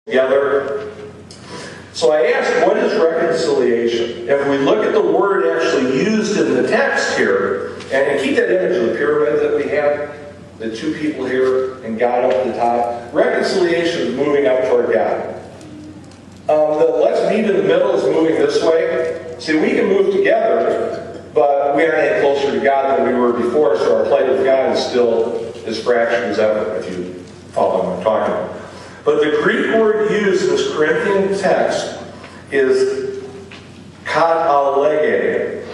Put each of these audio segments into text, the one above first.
together. So I asked, what is reconciliation? If we look at the word actually used in the text here, and keep that image of the pyramid that we have, the two people here and God up at the top. Reconciliation is moving up toward God. The let's meet in the middle is moving this way. See, we can move together, but we aren't any closer to God than we were before, so our plight with God is still as fractured as ever, if you follow what I'm talking about. But the Greek word used in this Corinthian text is katalege.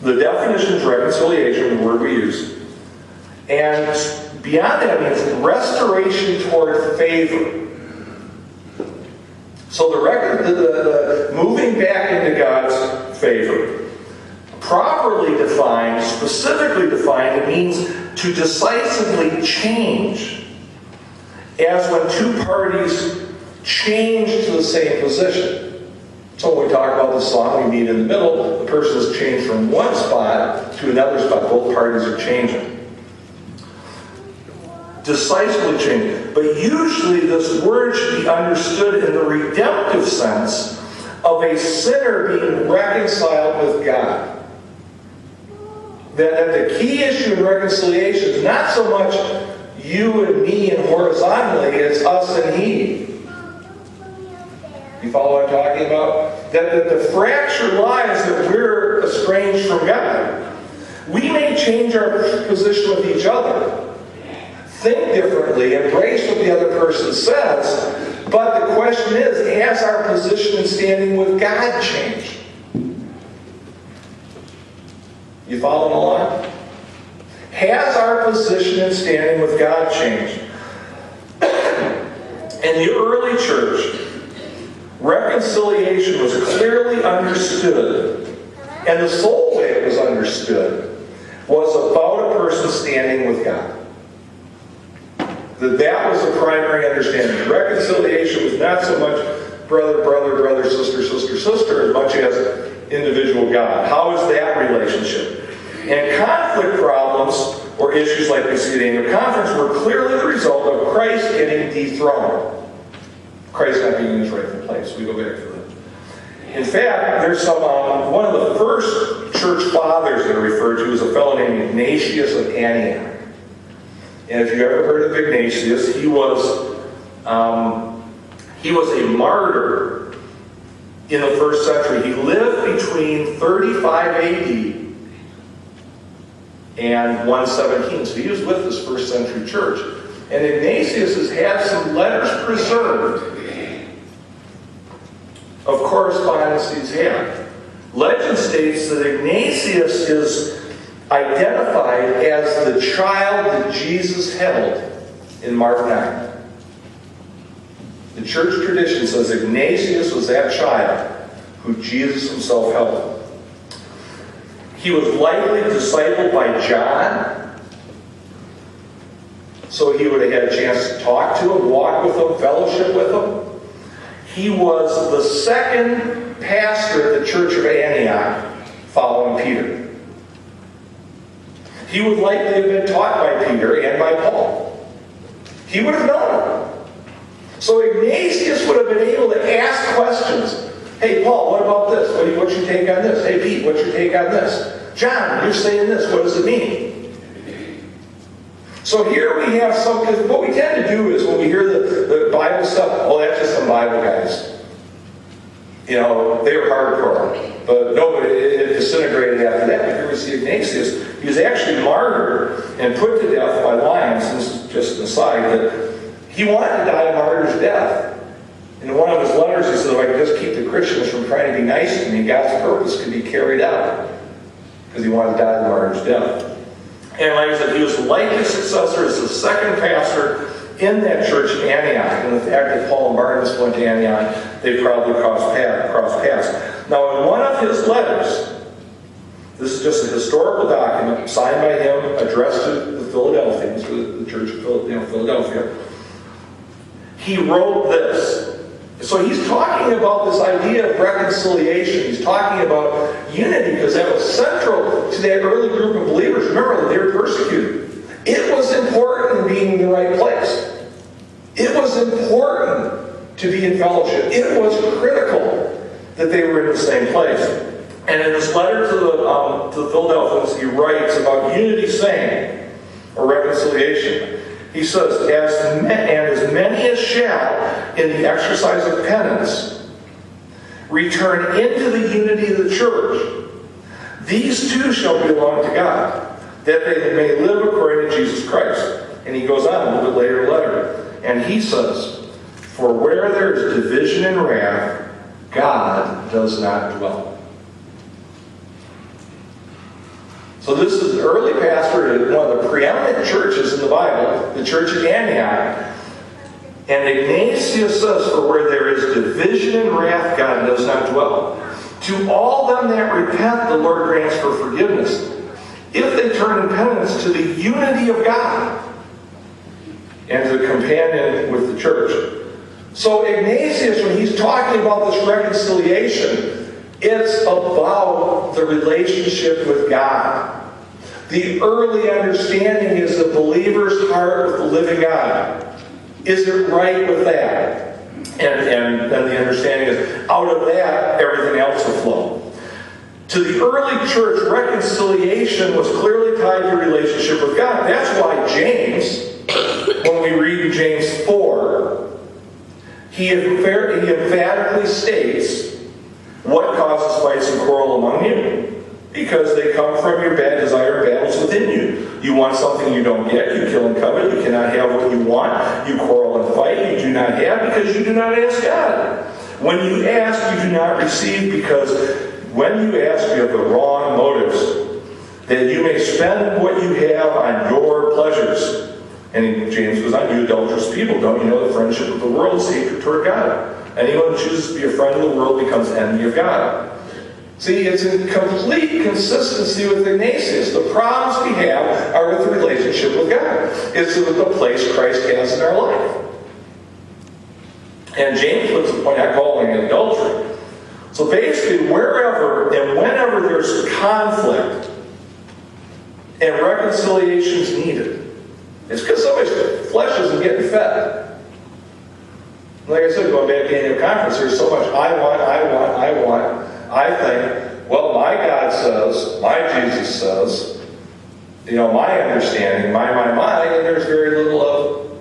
The definition is reconciliation, the word we use. And beyond that means restoration toward favor. So the moving back into God's favor. Properly defined, specifically defined, it means to decisively change. As when two parties change to the same position. So when we talk about the song, we meet in the middle, the person has changed from one spot to another spot. Both parties are changing. Decisively changing. But usually this word should be understood in the redemptive sense of a sinner being reconciled with God. That the key issue in reconciliation is not so much you and me and horizontally, it's us and he. You follow what I'm talking about? That the fracture lies that we're estranged from God. We may change our position with each other, think differently, embrace what the other person says, but the question is, has our position and standing with God changed? You following along? Has our position and standing with God changed? In the early church, reconciliation was clearly understood, and the sole way it was understood was about a person standing with God. That was the primary understanding. Reconciliation was not so much brother, brother, brother, sister, sister, sister, as much as individual God. How is that relationship? And conflict problems, or issues like we see at the annual conference, were clearly the result of Christ getting dethroned. Christ not being in his rightful place. We go back to that. In fact, there's one of the first church fathers that are referred to is a fellow named Ignatius of Antioch. And if you ever heard of Ignatius, he was a martyr in the first century. He lived between 35 AD and 117. So he was with this first century church. And Ignatius has had some letters preserved of correspondence he's had. Legend states that Ignatius is identified as the child that Jesus held in Mark 9. The church tradition says Ignatius was that child who Jesus himself held. He was likely discipled by John, so he would have had a chance to talk to him, walk with him, fellowship with him. He was the second pastor at the church of Antioch following Peter. He would likely have been taught by Peter and by Paul. He would have known him. So Ignatius would have been able to ask questions. Hey, Paul, what about this? What's your take on this? Hey, Pete, what's your take on this? John, you're saying this. What does it mean? So here we have some, because what we tend to do is when we hear the Bible stuff, oh, that's just some Bible guys. You know, they were hardcore. But nobody, it disintegrated after that. But here we see Ignatius. He was actually martyred and put to death by lions. This is just an aside, that he wanted to die a martyr's death. In one of his letters, he said, if I could just keep the Christians from trying to be nice to me, God's purpose could be carried out. Because he wanted to die the martyr's death. And like I said, he was like his successor as the second pastor in that church in Antioch. And the fact that Paul and Barnabas went to Antioch, they probably crossed paths. Now, in one of his letters, this is just a historical document signed by him, addressed to the Philadelphians, the church of Philadelphia, he wrote this. So he's talking about this idea of reconciliation. He's talking about unity because that was central to that early group of believers. Remember, they were persecuted. It was important being in the right place. It was important to be in fellowship. It was critical that they were in the same place. And in his letter to the Philadelphians, he writes about unity, saying, or reconciliation. He says, as many as shall, in the exercise of penance, return into the unity of the church, these too shall belong to God, that they may live according to Jesus Christ. And he goes on a little bit later in the letter, and he says, for where there is division and wrath, God does not dwell. So this is an early pastor at one of the preeminent churches in the Bible, the church at Antioch. And Ignatius says, for where there is division and wrath, God does not dwell. To all them that repent, the Lord grants for forgiveness, if they turn in penance to the unity of God and to the companion with the church. So Ignatius, when he's talking about this reconciliation, it's about the relationship with God. The early understanding is the believer's heart with the living God. Is it right with that? And then the understanding is, out of that, everything else will flow. To the early church, reconciliation was clearly tied to relationship with God. That's why James, when we read James 4, he emphatically states, what causes fights and quarrel among you? Because they come from your bad desire and battles within you. You want something you don't get, you kill and covet, you cannot have what you want, you quarrel and fight, you do not have because you do not ask God. When you ask, you do not receive because when you ask, you have the wrong motives, that you may spend what you have on your pleasures. And James goes on, you adulterous people, don't you know that friendship with the world is hatred toward God? Anyone who chooses to be a friend of the world becomes enemy of God. See, it's in complete consistency with Ignatius. The problems we have are with the relationship with God. It's with the place Christ has in our life. And James puts the point I call it adultery. So basically, wherever and whenever there's conflict and reconciliation is needed, it's because somebody's flesh isn't getting fed. Like I said, going back to the annual conference, there's so much I want. I think, well, my God says, my Jesus says, my understanding, my, and there's very little of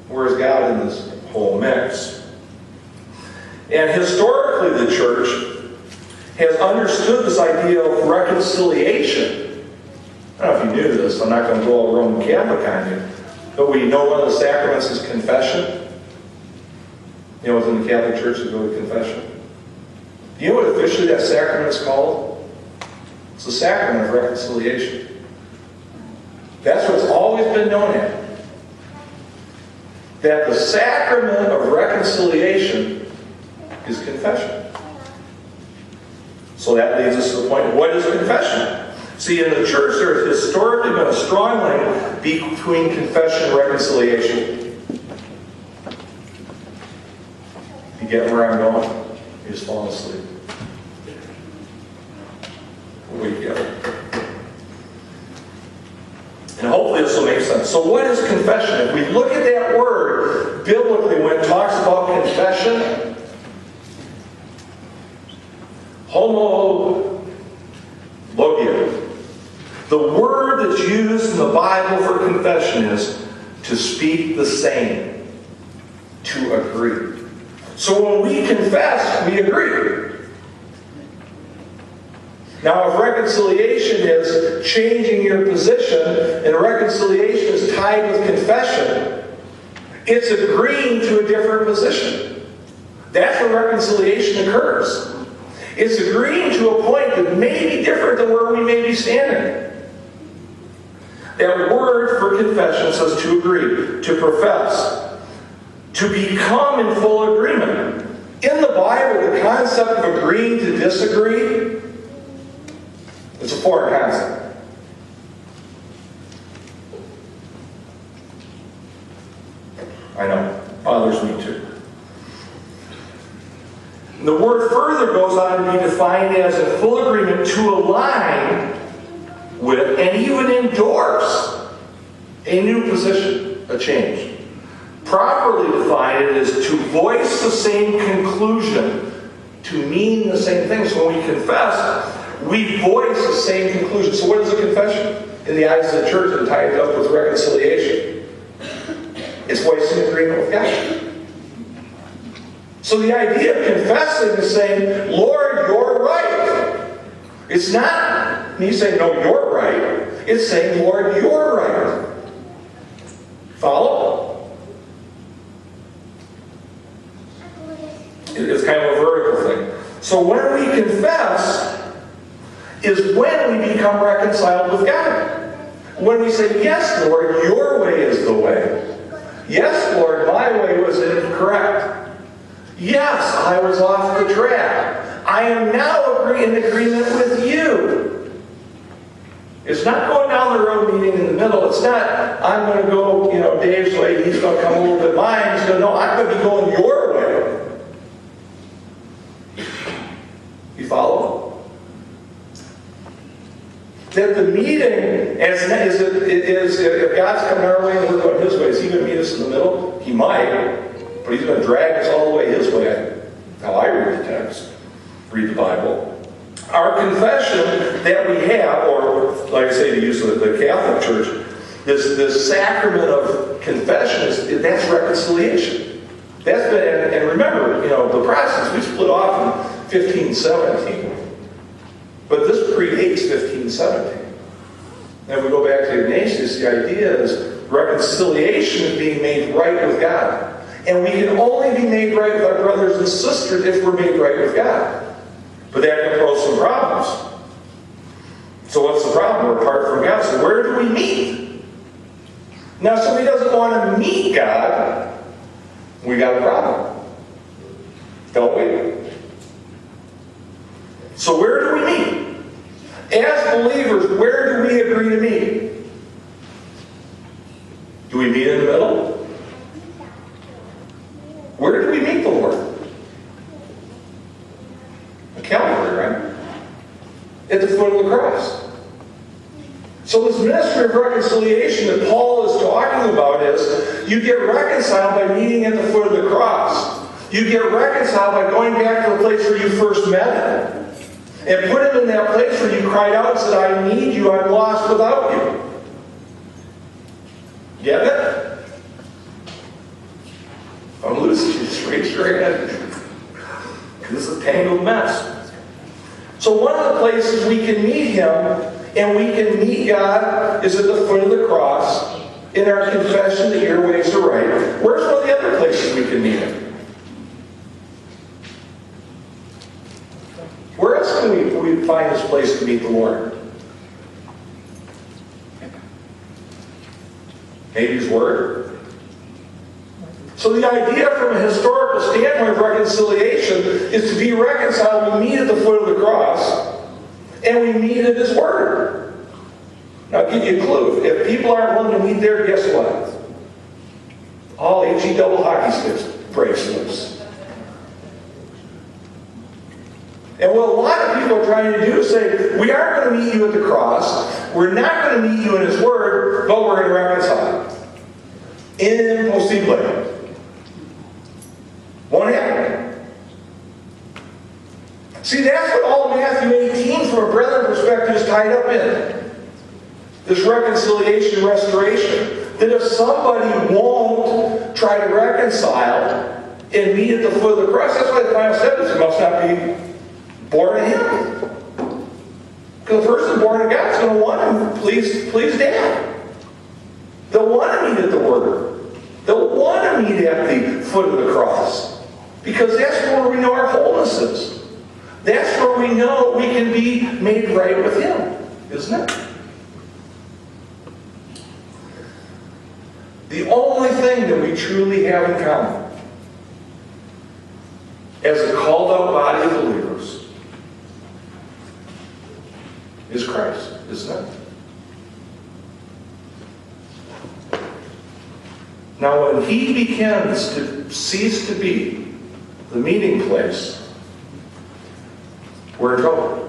where's God in this whole mix. And historically, the church has understood this idea of reconciliation. I don't know if you knew this, I'm not going to go all Roman Catholic on you, but we know one of the sacraments is confession. Within the Catholic Church, we go to confession. Do you know what officially that sacrament is called? It's the sacrament of reconciliation. That's what it's always been known as. That the sacrament of reconciliation is confession. So that leads us to the point, what is confession? See, in the church, there has historically been a strong link between confession and reconciliation. You get where I'm going? You just fall asleep. We go. And hopefully this will make sense. So what is confession? If we look at that word biblically when it talks about confession, homologia. The word that's used in the Bible for confession is to speak the same, to agree. So when we confess, we agree. Now, if reconciliation is changing your position, and reconciliation is tied with confession, it's agreeing to a different position. That's where reconciliation occurs. It's agreeing to a point that may be different than where we may be standing. That word for confession says to agree, to profess, to become in full agreement. In the Bible, the concept of agreeing to disagree, it's a foreign concept. I know, bothers me too. The word further goes on to be defined as in full agreement, to align with and even endorse a new position, a change. Proper properly define it is to voice the same conclusion, to mean the same thing. So when we confess, we voice the same conclusion. So what is a confession? In the eyes of the church, and tied up with reconciliation, it's voicing agreement with God. So the idea of confessing is saying, Lord, you're right. It's not me saying, no, you're right. It's saying, Lord, you're right. Follow? It's kind of a vertical thing. So when we confess is when we become reconciled with God. When we say, yes, Lord, your way is the way. Yes, Lord, my way was incorrect. Yes, I was off the track. I am now in agreement with you. It's not going down the road meeting in the middle. It's not, I'm going to go, Dave's way, he's going to come a little bit mine. He's going to, no, I'm going to be going your way. You follow? That the meeting, if God's coming our way and we're going His way, is He going to meet us in the middle? He might, but He's going to drag us all the way His way. How I read the text, read the Bible. Our confession that we have, or like I say, to use the Catholic Church, this sacrament of confession, that's reconciliation. That's been, and remember, the Protestants, we split off in 1517. But this predates 1517. And if we go back to Ignatius, the idea is reconciliation is being made right with God. And we can only be made right with our brothers and sisters if we're made right with God. But that can pose some problems. So what's the problem? We're apart from God. So where do we meet? Now, if somebody doesn't want to meet God, we got a problem. Don't we? So where do we meet? As believers, where do we agree to meet? Do we meet in the middle? Where do we meet the Lord? At Calvary, right? At the foot of the cross. So this ministry of reconciliation that Paul is talking about is, you get reconciled by meeting at the foot of the cross. You get reconciled by going back to the place where you first met Him. And put Him in that place where you cried out and said, I need you, I'm lost without you. Get it? If I'm losing you, just raise your hand. This is a tangled mess. So one of the places we can meet Him and we can meet God is at the foot of the cross in our confession that your ways are right. Where's one of the other places we can meet Him? Where else can we find this place to meet the Lord? Maybe His Word. So the idea from a historical standpoint of reconciliation is to be reconciled. We meet at the foot of the cross, and we meet at His Word. Now I'll give you a clue. If people aren't willing to meet there, guess what? All HE double hockey sticks breaks loose. And what a lot of people are trying to do is say, we aren't going to meet you at the cross, we're not going to meet you in His Word, but we're going to reconcile. Impossible. Won't happen. See, that's what all of Matthew 18 from a brethren perspective is tied up in. This reconciliation and restoration. That if somebody won't try to reconcile and meet at the foot of the cross, that's why the final step is, must not be born of Him. Because the person born of God is going to want Him, please Dad. They'll want to meet at the Word. They'll want to meet at the foot of the cross. Because that's where we know our wholeness is. That's where we know we can be made right with Him. Isn't it? The only thing that we truly have in common as a called out body of believers is Christ, isn't it? Now, when He begins to cease to be the meeting place, we're in trouble.